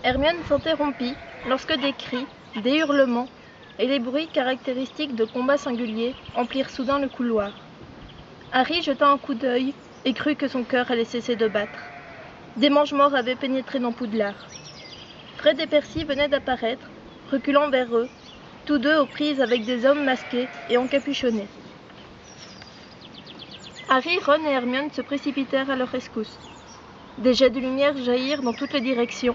Hermione s'interrompit lorsque des cris, des hurlements et les bruits caractéristiques de combats singuliers emplirent soudain le couloir. Harry jeta un coup d'œil et crut que son cœur allait cesser de battre. Des mange-morts avaient pénétré dans Poudlard. Fred et Percy venaient d'apparaître, reculant vers eux, tous deux aux prises avec des hommes masqués et encapuchonnés. Harry, Ron et Hermione se précipitèrent à leur rescousse. Des jets de lumière jaillirent dans toutes les directions,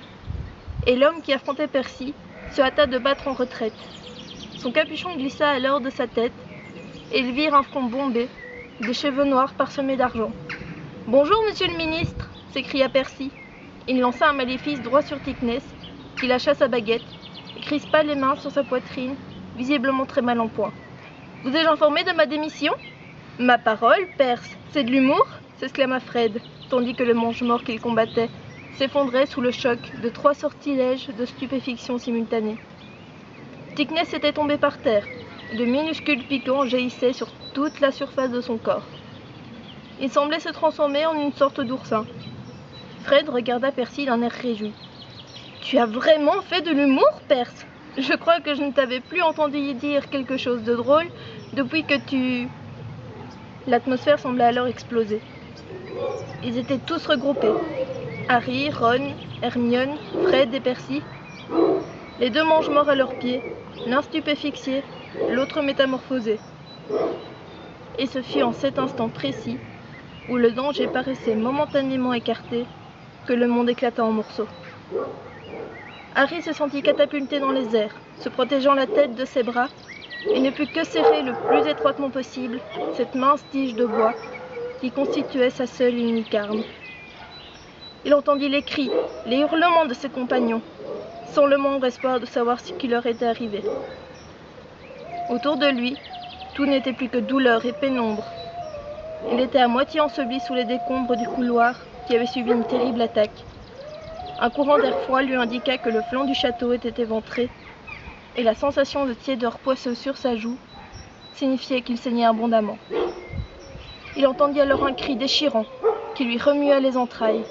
et l'homme qui affrontait Percy se hâta de battre en retraite. Son capuchon glissa alors de sa tête, et ils virent un front bombé, des cheveux noirs parsemés d'argent. « Bonjour, monsieur le ministre !» s'écria Percy. Il lança un maléfice droit sur Thicknesse, qui lâcha sa baguette et crispa les mains sur sa poitrine, visiblement très mal en point. « Vous ai-je informé de ma démission ?»« Ma parole, Perce, c'est de l'humour ?» s'exclama Fred, tandis que le mange-mort qu'il combattait s'effondrait sous le choc de 3 sortilèges de stupéfiction simultanés. Thicknesse était tombé par terre, et de minuscules piquants jaillissaient sur toute la surface de son corps. Il semblait se transformer en une sorte d'oursin. Fred regarda Percy d'un air réjoui. « Tu as vraiment fait de l'humour, Perce ? Je crois que je ne t'avais plus entendu dire quelque chose de drôle depuis que tu... » L'atmosphère semblait alors exploser. Ils étaient tous regroupés. Harry, Ron, Hermione, Fred et Percy. Les deux mange-morts à leurs pieds, l'un stupéfixié, l'autre métamorphosé. Et ce fut en cet instant précis, où le danger paraissait momentanément écarté, que le monde éclata en morceaux. Harry se sentit catapulté dans les airs, se protégeant la tête de ses bras, et ne put que serrer le plus étroitement possible cette mince tige de bois qui constituait sa seule et unique arme. Il entendit les cris, les hurlements de ses compagnons, sans le moindre espoir de savoir ce qui leur était arrivé. Autour de lui, tout n'était plus que douleur et pénombre. Il était à moitié enseveli sous les décombres du couloir qui avait subi une terrible attaque. Un courant d'air froid lui indiqua que le flanc du château était éventré, et la sensation de tiédeur poisseux sur sa joue signifiait qu'il saignait abondamment. Il entendit alors un cri déchirant qui lui remua les entrailles.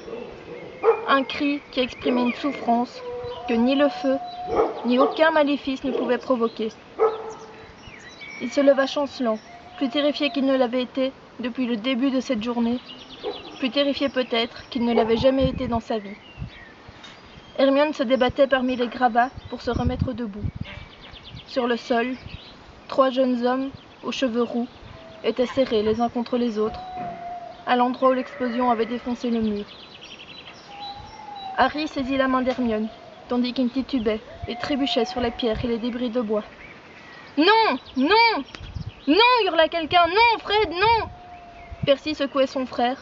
Un cri qui exprimait une souffrance que ni le feu, ni aucun maléfice ne pouvait provoquer. Il se leva chancelant, plus terrifié qu'il ne l'avait été depuis le début de cette journée, plus terrifié peut-être qu'il ne l'avait jamais été dans sa vie. Hermione se débattait parmi les gravats pour se remettre debout. Sur le sol, 3 jeunes hommes aux cheveux roux étaient serrés les uns contre les autres, à l'endroit où l'explosion avait défoncé le mur. Harry saisit la main d'Hermione, tandis qu'il titubait et trébuchait sur les pierres et les débris de bois. « Non, non, non !» hurla quelqu'un. « Non, Fred, non !» Percy secouait son frère,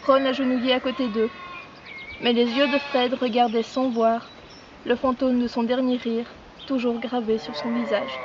Ron agenouillé à côté d'eux. Mais les yeux de Fred regardaient sans voir le fantôme de son dernier rire, toujours gravé sur son visage.